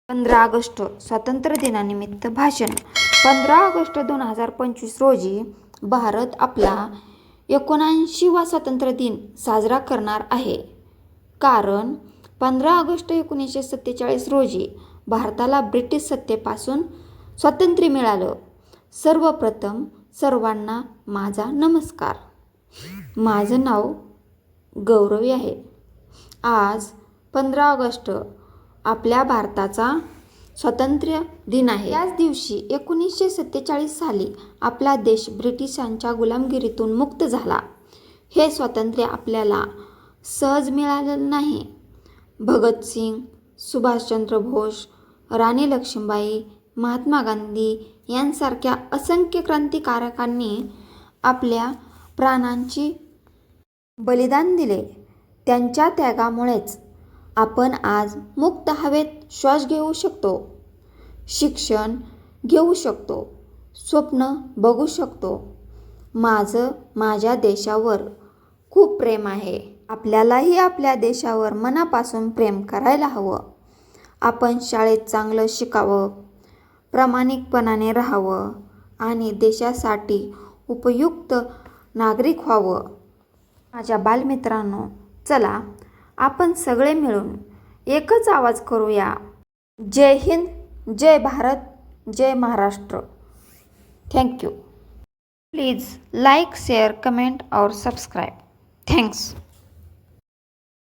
15 August स्वातंत्र्य दिनानिमित्त भाषण. 15 ऑगस्ट 2025 रोजी भारत आपला 79वा स्वातंत्र्य दिन साजरा करणार आहे. कारण 15 ऑगस्ट 1947 रोजी भारताला ब्रिटिश सत्तेपासून स्वातंत्र्य मिळालं. सर्वप्रथम सर्वांना माझा नमस्कार. माझं नाव गौरवी आहे. आज 15 ऑगस्ट आपल्या भारताचा स्वातंत्र्य दिन आहे. याच दिवशी 1947 साली आपला देश ब्रिटिशांच्या गुलामगिरीतून मुक्त झाला. हे स्वातंत्र्य आपल्याला सहज मिळालेलं नाही. भगतसिंग, सुभाषचंद्र बोस, राणी लक्ष्मीबाई, महात्मा गांधी यांसारख्या असंख्य क्रांतिकारकांनी आपल्या प्राणांची बलिदान दिले. त्यांच्या त्यागामुळेच आपण आज मुक्त हवेत श्वास घेऊ शकतो, शिक्षण घेऊ शकतो, स्वप्न बघू शकतो. माझं माझ्या देशावर खूप प्रेम आहे. आपल्यालाही आपल्या देशावर मनापासून प्रेम करायला हवं. आपण शाळेत चांगलं शिकावं, प्रामाणिकपणाने राहावं आणि देशासाठी उपयुक्त नागरिक व्हावं. माझ्या बालमित्रांनो, चला आपण सगळे मिळून एकच आवाज करूया. जय हिंद, जय भारत, जय Maharashtra. Thank you. Please like, share, comment और सब्सक्राइब. थँक्स.